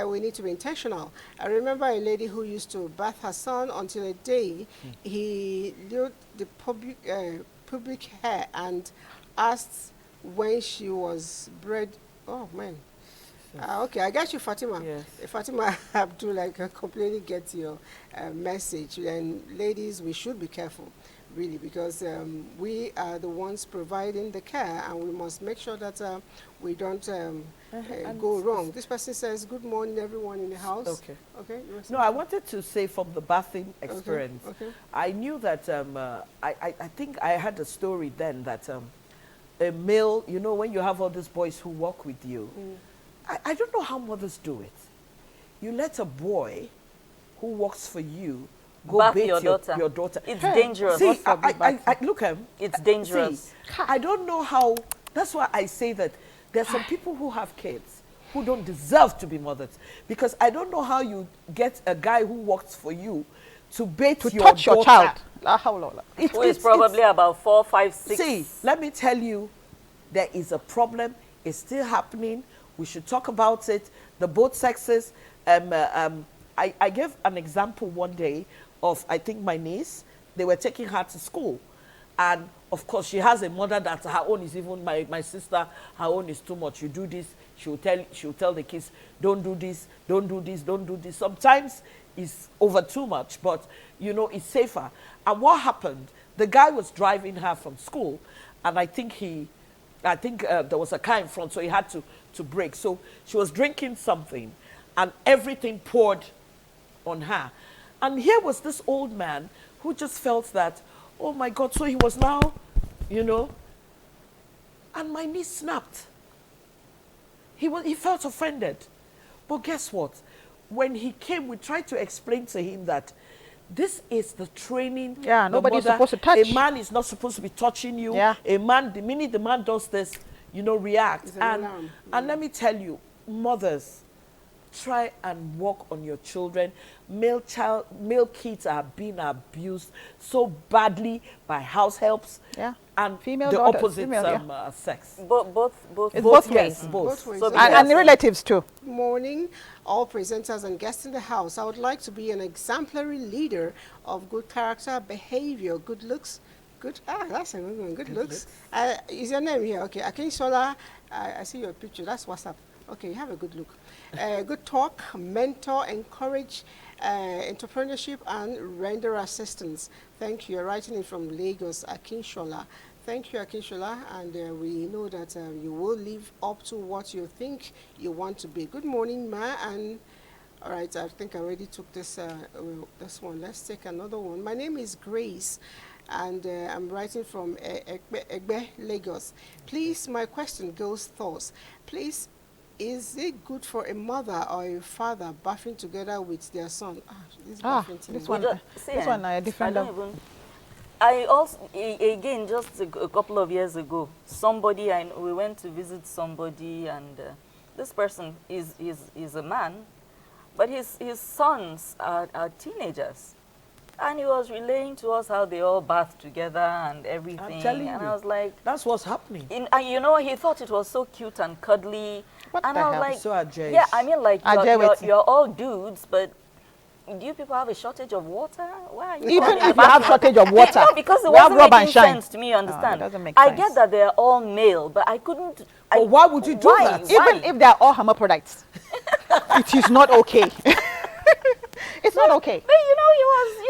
we need to be intentional. I remember a lady who used to bath her son until a day he lit the public hair and asked when she was bred. Oh man. Okay, I got you, Fatima. Yes. Fatima Abdul, I can completely get your message. And ladies, we should be careful, really, because we are the ones providing the care, and we must make sure that we don't go wrong. This person says, good morning, everyone in the house. Okay. Okay. You were No, saying? I wanted to say from the bathing experience, okay. I knew that, I think I had a story then that a male, you know, when you have all these boys who walk with you, I don't know how mothers do it. You let a boy who works for you go Bath bathe your daughter. your daughter. It's dangerous. See, God forbid I look at him. It's dangerous. See, I don't know how. That's why I say that there's some people who have kids who don't deserve to be mothers, because I don't know how you get a guy who works for you to bathe To your touch your daughter. child. La hawla wala. Who is probably about 4, 5, 6. See, let me tell you, there is a problem. It's still happening. We should talk about it. The both sexes. I gave an example one day of, I think, my niece. They were taking her to school. And, of course, she has a mother that her own is even, my sister, her own is too much. You do this, she'll tell the kids, don't do this, don't do this, don't do this. Sometimes it's over too much, but, you know, it's safer. And what happened? The guy was driving her from school, and I think there was a car in front, so he had to brake. So she was drinking something, and everything poured on her. And here was this old man who just felt that, oh my God, so he was now, you know, and my niece snapped. He felt offended. But guess what? When he came, we tried to explain to him that this is the training. Yeah, the nobody's mother- supposed to touch. A man is not supposed to be touching you. Yeah. A man, the minute the man does this, you know, react. It's an alarm. And let me tell you, mothers, try and work on your children. Male kids are being abused so badly by house helps. Yeah. And Female the daughters, opposite female, sex. Both It's both Yes, ways. both. ways. So be Okay. And the relatives too. Good morning, all presenters and guests in the house. I would like to be an exemplary leader of good character, behavior, good looks. That's a good one. Good looks. Is your name here? Okay. Akinsola, I see your picture. That's WhatsApp. Okay, you have a good look. Good talk, mentor, encourage entrepreneurship, and render assistance. Thank you. You're writing it from Lagos, Akinshola. Thank you, Akinshola, and we know that you will live up to what you think you want to be. Good morning, Ma, and all right, I think I already took this one. Let's take another one. My name is Grace, and I'm writing from Egbe, Lagos. Please, my question goes thus. Please, Is it good for a mother or a father bathing together with their son? This bathing thing. This one, See, this one, I different don't level. even. I also, again, just a couple of years ago, somebody, we went to visit somebody, and this person is a man, but his sons are teenagers. And he was relaying to us how they all bath together and everything. I'm telling and you. I was like, That's what's happening. and you know, he thought it was so cute and cuddly. What and the I was hell? like, So Ajay. yeah, I mean, like, Ajay, wait. you're all dudes, but do you people have a shortage of water? Why are you Even all in the if you have bathroom? shortage of water, No, because it we have wasn't rub and making shine. sense to me, you understand? it doesn't make I sense. get that they're all male, but I couldn't. But why would you do why? that? Why? Even if they are all hermaphrodites, it is not okay. It's not okay. But you know, he was,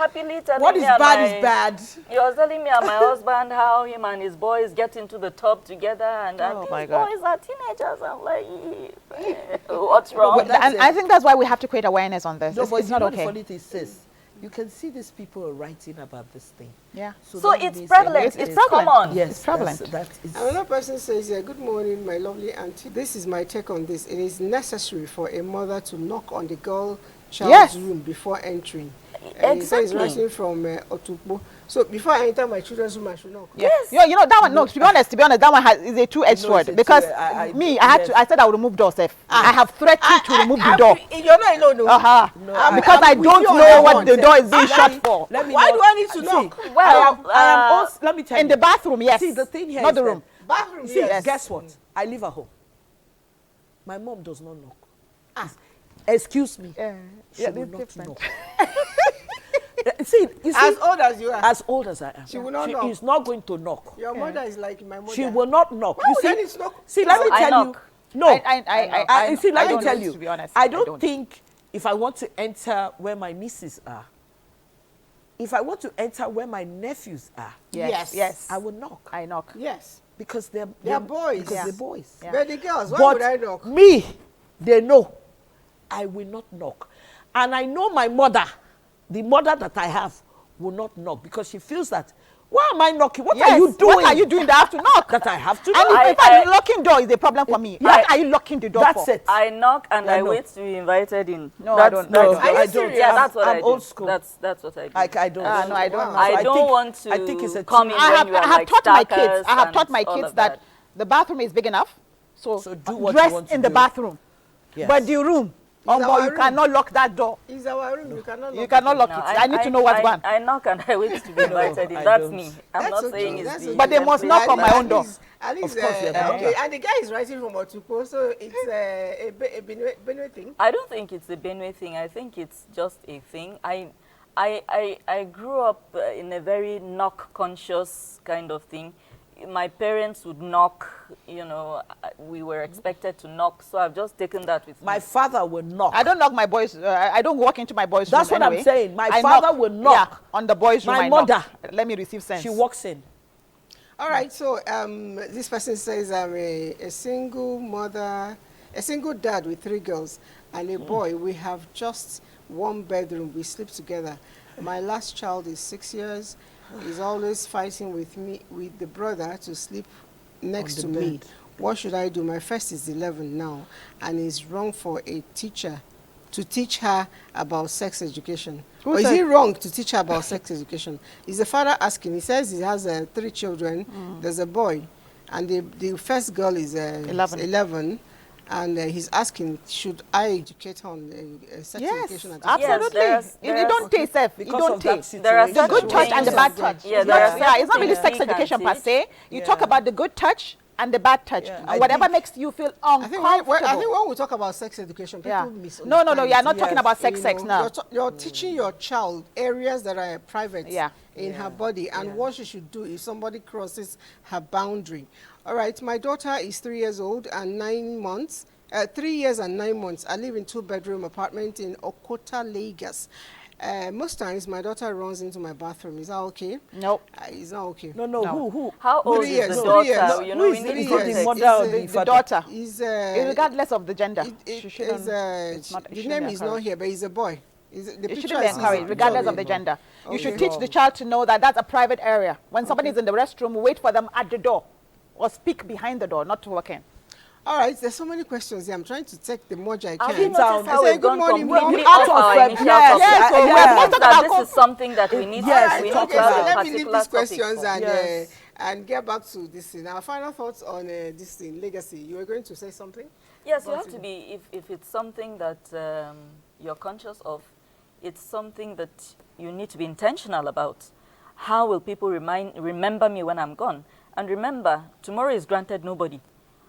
happily telling What me is and bad my- is bad. He was telling me and my husband how him and his boys get into the tub together, and Oh my these God. boys are teenagers. I'm like, what's wrong? but that's And it. I think that's why we have to create awareness on this. No, it's but it's you not know okay. the funny thing, sis, you can see these people writing about this thing. Yeah. So that it's means prevalent. that It's it is- common. Yes, It's prevalent. That is. Another person says, good morning, my lovely auntie. This is my take on this. It is necessary for a mother to knock on the girl child's Yes. room before entering. Exactly. He says, writing from Otukpo. So before I enter my children's room, I should knock. Yes. You know that one. No, to be honest, that one is a two-edged No, sword it's a because two- I said I would remove door safe. I have threatened to remove the door. You're not alone, no. No, Because I with don't you on know that what one. the door is being Let shut me- for. Let me Why not- do I need to See, knock? Well, I am also, let me tell you. In the bathroom, yes. See, the thing here not is the that- room. Bathroom, See, yes. guess what? I live at home. My mom does not knock. Excuse me. She will not different. knock. See, you see, As old as you are. as old as I am, She will not knock. is not going to knock. Your mother is like my mother. She will not knock. Why You would see, I need to knock? see, let me I tell you. knock. No, I see, let me don't tell know, you. to be honest. I I don't don't. think if I want to enter where my nieces are, if I want to enter where my nephews are, Yes. I will knock I knock. Yes. because they're boys. Because Yeah. they're boys. Yeah. But the girls, why But would I knock? me, they know I will not knock. And I know my mother, the mother that I have, will not knock because she feels that, why am I knocking? What are you doing? What are you doing that I have to knock? That I have to And knock. in fact, locking door is a problem for me. Yeah. What are you locking the door That's for? it. I knock and Yeah, I no. wait to be invited in. No, I don't. No, That's, I that's- don't. Yeah, that's what I'm I do. old school. That's what I do. I don't. No, I don't know. I don't think- want to I think it's a come too- in I when have, you are I have like taught my kids. stackers I have and taught my all kids of that the bathroom is big enough. So do what you dress want to in the do. bathroom. Yes. But the room, our you room. cannot lock that door. It's our room. You cannot You knock. cannot lock No, it. I need to know what's I, going. I knock and I wait to be invited in. I That's don't. me. I'm That's not saying okay, it's that's the okay. But they must knock on my own door. At least, Of course, yeah, okay. And the guy is writing from Otukpo, so it's a Benue thing. I don't think it's a Benue thing. I think it's just a thing. I grew up in a very knock conscious kind of thing. My parents would knock, we were expected to knock, so I've just taken that with My me. father will knock. I don't knock my boys. I don't walk into my boys' That's room what I'm anyway. saying. My I father will knock. Yeah, on the boys' room. My I knock. mother. Let me receive sense. She walks in. All right, so this person says I'm a single mother, a single dad with 3 girls and a boy. We have just 1 bedroom. We sleep together. My last child is 6 years. He's always fighting with the brother to sleep next to the me. bed. What should I do? My first is 11 now, and it's wrong for a teacher to teach her about sex education. Who Or is said- it wrong to teach her about sex education? Is the father asking? He says he has 3 children. There's a boy, and the first girl is 11. And he's asking, should I educate her on sex education? at Absolutely. there's- You there's- don't taste safe. You Because don't of that taste. There are The situation. good touch and the bad touch. Yeah, It's there not, are yeah, it's not really certain sex things we education can per se. You Yeah. talk about the good touch and the bad touch. Yeah, And I whatever think- makes you feel I think, uncomfortable. when we talk about sex education, people Yeah. misunderstand. No, you are not talking Yes. about sex You know, now. You're teaching your child areas that are private Yeah. in her body and what she should do if somebody crosses her boundary. All right, my daughter is 3 years old and 9 months. 3 years and 9 months. I live in 2-bedroom apartment in Okota, Lagos. Most times my daughter runs into my bathroom. Is that okay? Nope. It's not okay. No, who? How old 3 is years, the 3 years. daughter? No, You know, who we is need the- context. is the mother or It's, the The father? daughter. Is Regardless of the gender. it She is shouldn't- it's not- it the shouldn't name be is not encouraged. here, but he's a boy. The It picture shouldn't be is encouraged, regardless of the gender. You should Okay. teach the child to know that that's a private area. When somebody is in the restroom, wait for them at the door or speak behind the door, not to walk in. All right, there's so many questions here. I'm trying to take the much I Have can. you noticed how I say, we've good gone morning, Mom. completely Out off of our it, initial yes, topic? yes, We're yes. not that this is something that we need Yes, to Right, talk really okay, so have a let me leave particular these topic questions for. and get back to this thing. Our final thoughts on this thing, legacy. You were going to say something? Yes, you have to be, if it's something that you're conscious of, it's something that you need to be intentional about. How will people remember me when I'm gone? And remember, tomorrow is granted nobody.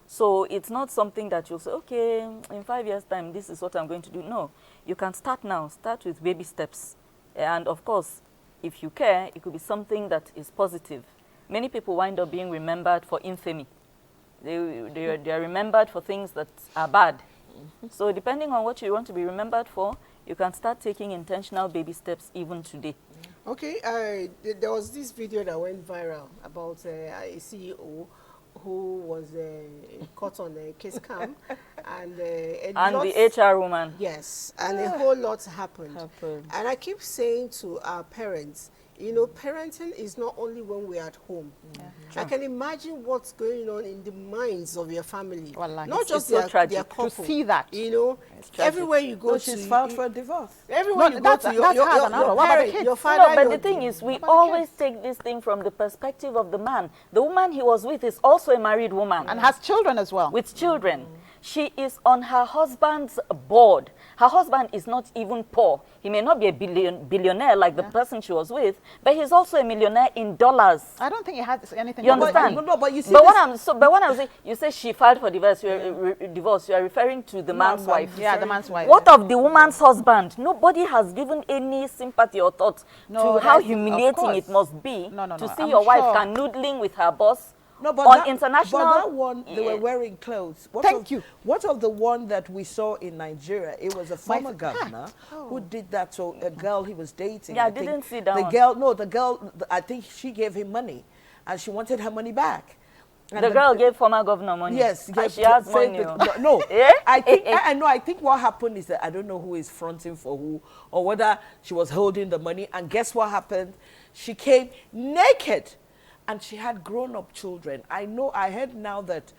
So it's not something that you'll say, okay, in 5 years' time, this is what I'm going to do. No, you can start now. Start with baby steps. And of course, if you care, it could be something that is positive. Many people wind up being remembered for infamy. They are remembered for things that are bad. So depending on what you want to be remembered for, you can start taking intentional baby steps even today. Okay, there was this video that went viral about a CEO who was caught on a case cam, and the HR woman. Yes, and a whole lot happened. And I keep saying to our parents, you know, parenting is not only when we're at home. I can imagine what's going on in the minds of your family. Wallahi. Not just so their tragic couple. to see that. You know, everywhere you go No, to. she's filed for a divorce. Everywhere No, you go to, that's hard and out. What about the kids? your father, No, but your, the thing is, we about the always kids? take this thing from the perspective of the man. The woman he was with is also a married woman. And has children as well. With children. She is on her husband's board. Her husband is not even poor. He may not be a billionaire like the person she was with, but he's also a millionaire in dollars. I don't think it has anything You to do with understand? money. No, but you see But this- when I'm saying, you say she filed for divorce, divorce, you are referring to the man's wife. Yeah, the man's wife. What of the woman's husband? Nobody has given any sympathy or thought No, to how that's- of humiliating course. it must be No, to see I'm your wife sure. canoodling with her boss No, but on that, international. But that one, they were wearing clothes. Thank you. What of the one that we saw in Nigeria? It was a former governor who did that to a girl he was dating. Yeah, I think didn't see that the one. girl. No, the girl. I think she gave him money, and she wanted her money back. And The girl gave former governor money. Yes, And she has money. No, Eh? I think I know. I think what happened is that I don't know who is fronting for who, or whether she was holding the money. And guess what happened? She came naked, and she had grown-up children. I know. I heard now that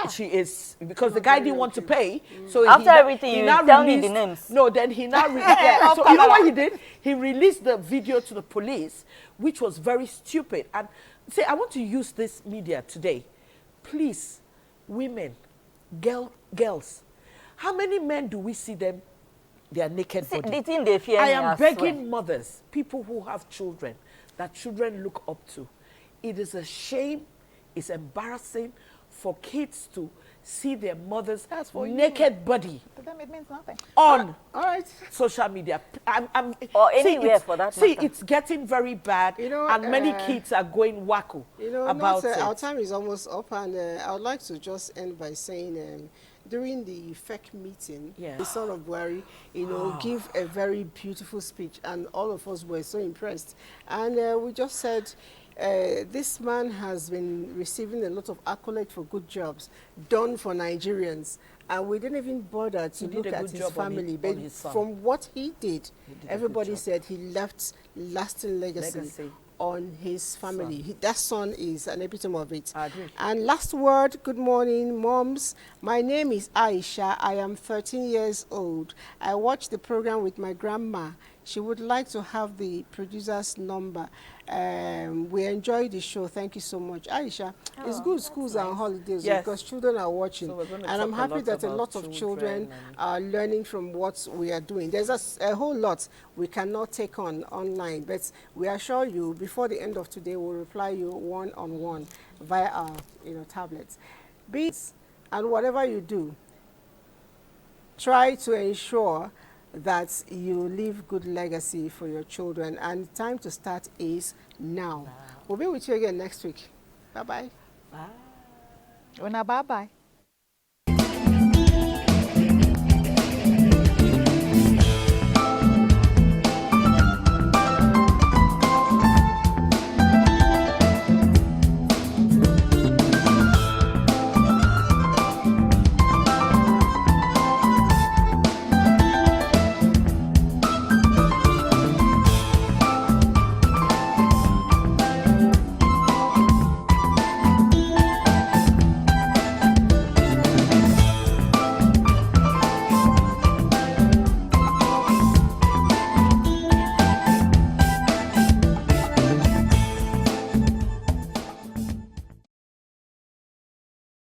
she is, because the guy didn't want to pay. So After everything, you tell me the names. No, then he now yeah, so you know what he did? He released the video to the police, which was very stupid. And say, I want to use this media today. Please, women, girls, how many men do we see them? They are naked body. The thing they fear I me, am swear. begging mothers, people who have children, that children look up to. It is a shame, it's embarrassing for kids to see their mother's naked body To them, it means nothing. on all right. social media. Or see, anywhere it's- for that See, matter. it's getting very bad, You know, and many kids are going wacko You know, about it. our time is almost up, and I would like to just end by saying, during the FEC meeting, Yes. the son of Buhari, you know, give a very beautiful speech, and all of us were so impressed. And we just said, this man has been receiving a lot of accolades for good jobs done for Nigerians, and we didn't even bother to He did look a at good his job on family. his- But on his son. from what he did, good everybody job. said he left lasting legacy on his family. That son is an epitome of it. I agree. And last word, good morning, moms. My name is Aisha. I am 13 years old. I watch the program with my grandma. She would like to have the producer's number. We enjoy the show. Thank you so much. Aisha, it's good schools are on holidays Yes. because children are watching. So we're gonna And I'm talk a happy lot that a about lot of children children and- are learning from what we are doing. There's a whole lot we cannot take on online, but we assure you before the end of today, we'll reply you one-on-one via our tablets. Beats and whatever you do, try to ensure that you leave good legacy for your children, and time to start is now. We'll be with you again next week. Bye-bye. Una bye-bye.